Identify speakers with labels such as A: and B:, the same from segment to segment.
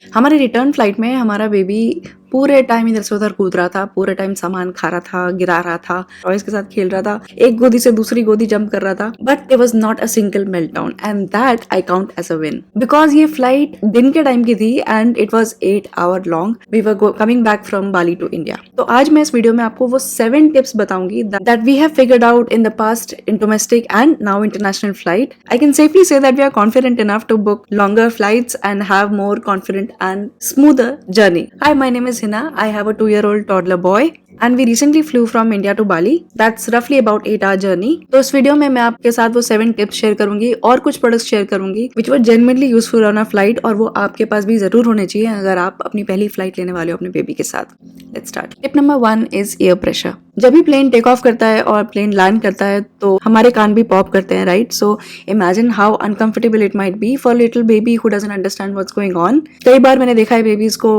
A: हमारे return flight में हमारा बेबी पूरे टाइम इधर से उधर कूद रहा था, पूरे टाइम सामान खा रहा था, गिरा रहा था, टॉयज के साथ खेल रहा था, एक गोदी से दूसरी गोदी जंप कर रहा था, but there was not a single meltdown and that I count as a win because ये फ्लाइट दिन के टाइम की थी and it was 8 hour long. We were coming back from Bali to India. तो आज मैं इस वीडियो में आपको वो 7 टिप्स बताऊंगी that we have figured out in the past in domestic and now international flight. I can safely say that we are confident enough to book longer flights and have more confident and smoother journey. Hi, my name is Hina. I have a 2-year-old toddler boy and we recently flew from India to Bali. That's roughly about 8 hour journey. तो इस video में मैं आपके साथ वो 7 tips share करूंगी और कुछ प्रोडक्ट्स शेयर करूंगी which were genuinely useful on a flight और वो आपके पास भी जरूर होने चाहिए अगर आप अपनी पहली फ्लाइट लेने वाले हो अपने बेबी के साथ। Let's start. Tip number 1 is ear pressure. जब भी प्लेन टेक ऑफ करता है और प्लेन लैंड करता है तो हमारे कान भी पॉप करते हैं, right? So imagine how uncomfortable it might be for little baby who doesn't understand what's going on. कई बार मैंने देखा है बेबीज को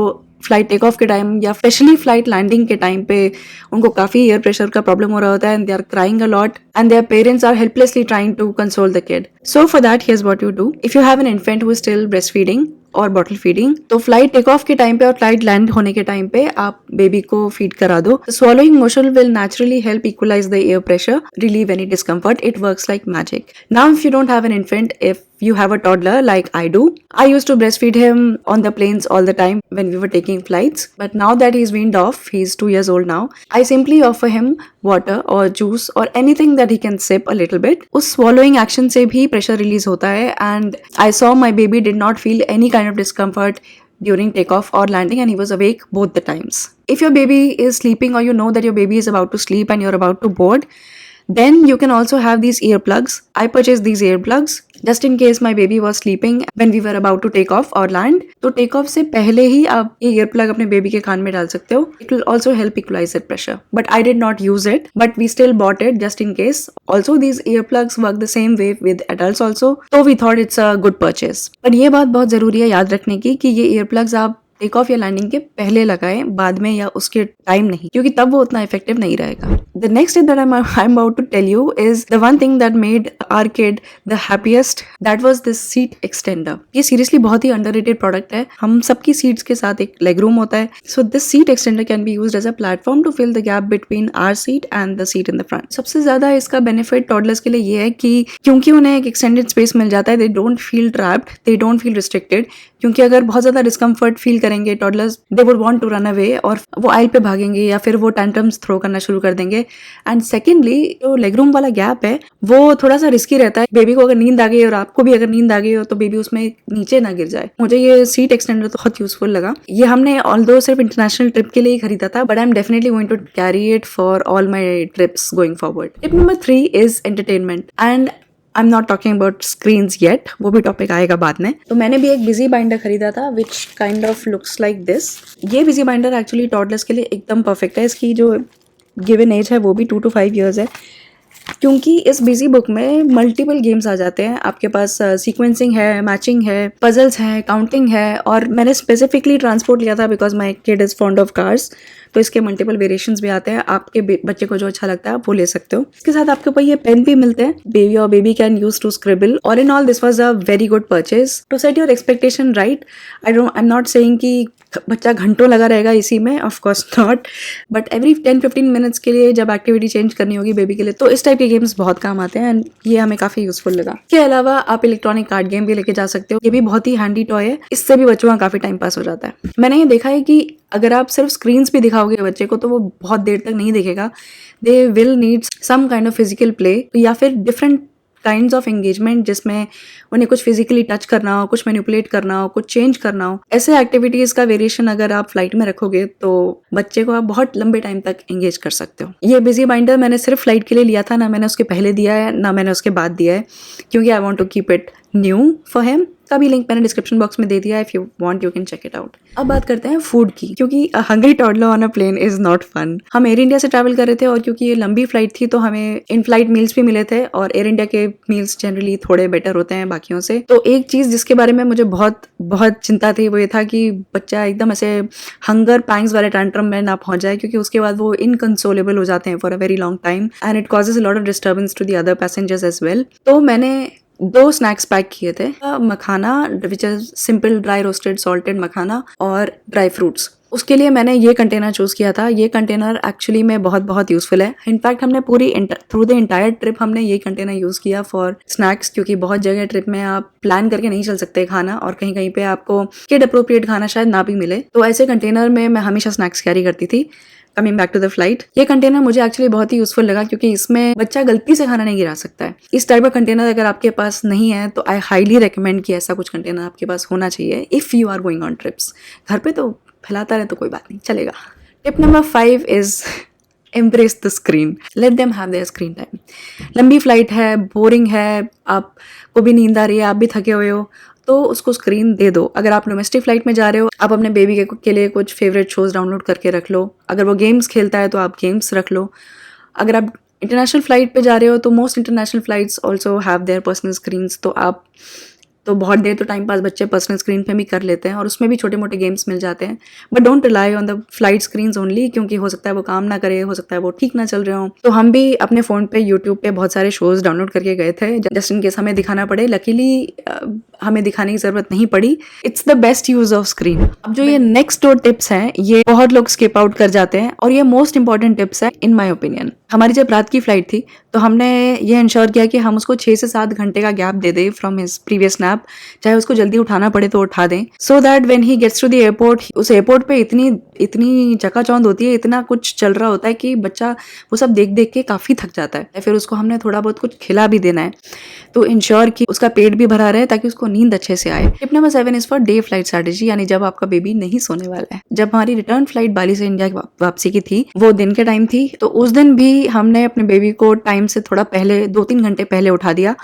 A: फ्लाइट टेक ऑफ के टाइम या स्पेशली फ्लाइट लैंडिंग के टाइम पे उनको काफी एयर प्रेशर का प्रॉब्लम हो रहा होता है and they are crying a lot and their parents are helplessly trying to console the kid. So for that here's what you do if you have an infant who is still breast feeding और bottle feeding, तो flight take off के time पे और flight land होने के time पे आप baby को फीड करा दो। Swallowing motion will naturally help equalise the air pressure, relieve any discomfort. It works like magic. Now if you don't have an infant, if you have a toddler like I do, I used to breastfeed him on the planes all the time when we were taking flights, but now that he's weaned off, he's 2 years old now, I simply offer him water or juice or anything that he can sip a little bit. उस swallowing action से भी pressure release होता है and I saw my baby did not feel any kind of discomfort during takeoff or landing and he was awake both the times. If your baby is sleeping or you know that your baby is about to sleep and you're about to board, then you can also have these earplugs. I purchased these earplugs just in case my baby was sleeping when we were about to take off or land. तो take off से पहले ही आप ये earplug अपने baby के कान में डाल सकते हो. It will also help equalize that pressure. But I did not use it, but we still bought it just in case. Also these earplugs work the same way with adults also. So we thought it's a good purchase. पर ये बात बहुत जरूरी है याद रखने की कि ये earplugs आप टेक ऑफ या लैंडिंग के पहले लगाएं, बाद में या उसके टाइम नहीं, क्योंकि तब वो उतना इफेक्टिव नहीं रहेगा. The next thing that I'm about to tell you is the one thing that made our kid the happiest. That was this seat extender. ये seriously बहुत ही underrated product है. हम सबकी seats के साथ एक leg room होता है. So this seat extender can be used as a platform to fill the gap between our seat and the seat in the front. सबसे ज्यादा इसका benefit toddlers के लिए ये है कि क्योंकि उन्हें एक extended space मिल जाता है, they don't feel trapped, they don't feel restricted. क्योंकि अगर बहुत ज्यादा डिस्कम्फर्ट फील करेंगे toddlers, they would want to run away और वो आइल पे भागेंगे या फिर वो टैंट्रम्स थ्रो करना शुरू कर देंगे. एंड सेकेंडली जो लेग रूम वाला गैप है वो थोड़ा सा रिस्की रहता है. बेबी को अगर नींद आ गई और आपको भी अगर नींद आ गई हो तो बेबी उसमें नीचे ना गिर जाए. मुझे ये सीट एक्सटेंडर तो बहुत यूजफुल लगा. ये हमने ऑल्दो सिर्फ इंटरनेशनल ट्रिप के लिए ही खरीदा था, but I am definitely going to carry it for all my trips going forward. Tip number 3 is entertainment and I am not talking about screens yet, वो भी टॉपिक आएगा बाद में. तो मैंने भी एक बिजी बाइंडर खरीदा था which kind of looks like this. ये बिजी बाइंडर एक्चुअली टॉडलर्स के लिए एकदम परफेक्ट है. इसकी जो गिवन एज है वो भी 2 to 5 years है, क्योंकि इस बिजी बुक में मल्टीपल गेम्स आ जाते हैं. आपके पास सीक्वेंसिंग है, मैचिंग है, पजल्स है, काउंटिंग है, और मैंने स्पेसिफिकली ट्रांसपोर्ट लिया था because my kid is fond of cars. तो इसके मल्टीपल वेरिएशंस भी आते हैं. आपके बच्चे को जो अच्छा लगता है आप वो ले सकते हो. इसके साथ आपके पास ये पेन भी मिलते हैं. बेबी और baby can use to scribble. All in all this was a very good purchase. To set your expectation right, I am not saying कि बच्चा घंटों लगा रहेगा इसी में, of course not, but every 10-15 minutes के लिए जब एक्टिविटी चेंज करनी होगी बेबी के लिए तो इस टाइप के गेम्स बहुत काम आते हैं एंड ये हमें काफी यूजफुल लगा. इसके अलावा आप इलेक्ट्रॉनिक कार्ड गेम भी लेके जा सकते हो. ये भी बहुत ही हैंडी टॉय है. इससे भी बच्चों का काफी टाइम पास हो जाता है. मैंने ये देखा है कि अगर आप सिर्फ स्क्रीन्स भी दिखाओगे बच्चे को तो वो बहुत देर तक नहीं देखेगा. They will need some kind of physical play या फिर डिफरेंट काइंड्स ऑफ एंगेजमेंट जिसमें उन्हें कुछ फिजिकली टच करना हो, कुछ मैनिपुलेट करना हो, कुछ चेंज करना हो. ऐसे एक्टिविटीज का वेरिएशन अगर आप फ्लाइट में रखोगे तो बच्चे को आप बहुत लंबे टाइम तक एंगेज कर सकते हो. ये बिजी बाइंडर मैंने सिर्फ फ्लाइट के लिए लिया था, ना मैंने उसके पहले दिया है ना मैंने उसके बाद दिया है, क्योंकि I want to keep it new for him. का भी लिंक मैंने डिस्क्रिप्शन बॉक्स में दे दिया है. If you want you can check it out. अब बात करते हैं फूड की, क्योंकि hungry toddler on a plane is not fun. हम एयर इंडिया से ट्रैवल कर रहे थे और क्योंकि ये लंबी फ्लाइट थी तो हमें इन फ्लाइट मील्स भी मिले थे और एयर इंडिया के मील्स जनरली थोड़े बेटर होते हैं बाकियों से. तो एक चीज जिसके बारे में मुझे बहुत बहुत चिंता थी वो ये था कि बच्चा एकदम ऐसे हंगर पैंग्स वाले टैंट्रम में ना पहुंच जाए, क्योंकि उसके बाद वो इनकंसोलेबल हो जाते हैं for a very long time and it causes a lot of disturbance to the other passengers as well. तो मैंने 2 स्नैक्स पैक किए थे, makhana which is simple dry roasted salted makhana और ड्राई फ्रूट्स। उसके लिए मैंने ये कंटेनर चूज़ किया था। ये कंटेनर एक्चुअली में बहुत बहुत यूज़फुल है। इनफैक्ट हमने पूरी थ्रू द एंटायर ट्रिप हमने ये कंटेनर यूज़ किया फॉर स्नैक्स, क्योंकि बहुत जगह ट्रिप में आप प्लान करके नहीं चल सकते खाना, और कहीं कहीं पे आपको किड अप्रोप्रिएट खाना शायद ना भी मिले, तो ऐसे कंटेनर में मैं हमेशा स्नैक्स कैरी करती थी। Coming back to the flight, ये कंटेनर मुझे एक्चुअली बहुत ही यूजफुल लगा, क्योंकि इसमें बच्चा गलती से खाना नहीं गिरा सकता है। इस टाइप का कंटेनर अगर आपके पास नहीं है तो आई हाईली रिकमेंड कि ऐसा कुछ कंटेनर आपके पास होना चाहिए if you are going on trips. घर पे तो फैलाता रहे तो कोई बात नहीं, चलेगा। Tip number 5 is embrace the screen, let them have their screen time. लंबी फ्लाइट है, बोरिंग है, आपको भी नींद आ रही है, आप भी थके हुए हो, तो उसको स्क्रीन दे दो। अगर आप डोमेस्टिक फ्लाइट में जा रहे हो, आप अपने बेबी के लिए कुछ फेवरेट शोज डाउनलोड करके रख लो। अगर वो गेम्स खेलता है तो आप गेम्स रख लो। अगर आप इंटरनेशनल फ्लाइट पे जा रहे हो तो most international flights also have their personal screens, तो आप तो बहुत देर तो टाइम पास बच्चे पर्सनल स्क्रीन पे भी कर लेते हैं, और उसमें भी छोटे मोटे गेम्स मिल जाते हैं। But don't rely on the flight screens only, क्योंकि हो सकता है वो काम ना करे, हो सकता है वो ठीक ना चल रहे हो। तो हम भी अपने फ़ोन पे यूट्यूब पे बहुत सारे शोज डाउनलोड करके गए थे, जस्ट इन केस हमें दिखाना पड़े। लकीली हमें दिखाने की ज़रूरत नहीं पड़ी। It's the best use of screen. अब जो ये नेक्स्ट 2 टिप्स हैं, ये बहुत लोग स्किप आउट कर जाते हैं, और ये मोस्ट इंपॉर्टेंट टिप्स है इन माई ओपिनियन। हमारी जब रात की फ्लाइट थी तो हमने ये इंश्योर किया कि हम उसको 6 से 7 घंटे का गैप दे दें फ्रॉम हिज प्रीवियस नैप, चाहे उसको जल्दी उठाना पड़े तो उठा दें, so that when he gets to the airport, उस एयरपोर्ट पे इतनी चकाचौंध होती है, इतना कुछ चल रहा होता है कि बच्चा वो सब देख देख के काफ़ी थक जाता है। फिर उसको हमने थोड़ा बहुत कुछ खिला भी देना है, तो इंश्योर कि उसका पेट भी भरा रहे ताकि उसको नींद अच्छे से आए। Tip number 7 is for day flight strategy, यानी जब आपका बेबी नहीं सोने वाला है। जब हमारी रिटर्न फ्लाइट बाली से इंडिया वापसी की थी, वो दिन के टाइम थी, तो उस दिन भी हमने अपने बेबी को टाइम से थोड़ा पहले 2-3 घंटे पहले उठा दिया।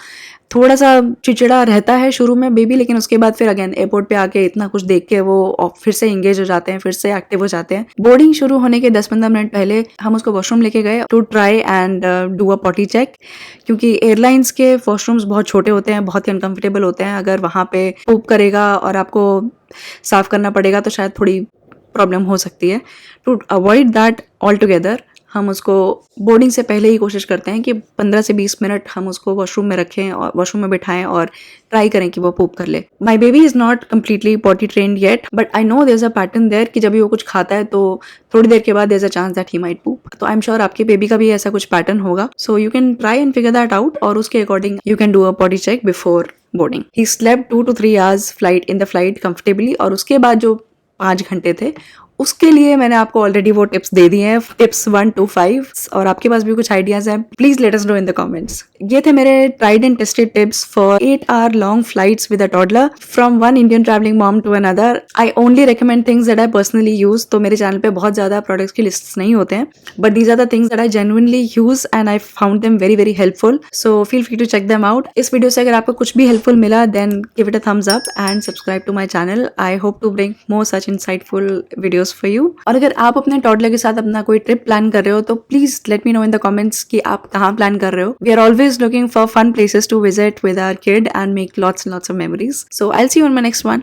A: थोड़ा सा चिड़चिड़ा रहता है शुरू में बेबी, लेकिन उसके बाद फिर अगेन एयरपोर्ट पे आके इतना कुछ देख के वो फिर से एंगेज हो जाते हैं, फिर से एक्टिव हो जाते हैं। बोर्डिंग शुरू होने के 10-15 मिनट पहले हम उसको वॉशरूम लेके गए to try and do a potty check, क्योंकि एयरलाइंस के वॉशरूम्स बहुत छोटे होते हैं, बहुत ही अनकंफर्टेबल होते हैं। अगर वहाँ पे पूप करेगा और आपको साफ करना पड़ेगा तो शायद थोड़ी प्रॉब्लम हो सकती है। To avoid that altogether, हम उसको बोर्डिंग से पहले ही कोशिश करते हैं कि 15 से 20 मिनट हम उसको वॉशरूम में रखें और वॉशरूम में बिठाएं और ट्राई करें कि वो पूप कर ले। My baby is not completely potty trained yet, but I know there is a pattern there कि जब भी वो कुछ खाता है तो थोड़ी देर के बाद there is a chance that he might poop. तो आई एम श्योर आपके बेबी का भी ऐसा कुछ पैटर्न होगा, so you can try and figure that out, और उसके according you can do a potty check before boarding. He slept 2 to 3 hours flight in the flight comfortably, और उसके बाद जो 5 घंटे थे उसके लिए मैंने आपको ऑलरेडी वो टिप्स दे दिए हैं, टिप्स 1 to 5, और आपके पास भी कुछ आइडियाज हैं, please let us know in the comments. ये थे मेरे tried and tested tips for 8 hour long flights with a toddler from one Indian travelling mom to another. I only recommend things that I personally use, तो मेरे channel पे बहुत ज्यादा products की lists नहीं होते हैं, but these are the things that I genuinely use and I found them very very helpful, so feel free to check them out. इस वीडियो से अगर आपको कुछ भी हेल्पफुल मिला then give it a thumbs up and subscribe to my channel. I hope to bring more such insightful videos for you. और अगर आप अपने टॉडलर के साथ अपना कोई ट्रिप प्लान कर रहे हो तो please let me know in the comments कि आप कहाँ प्लान कर रहे हो। We are always looking for fun places to visit with our kid and make lots and lots of memories. So I'll see you on my next one.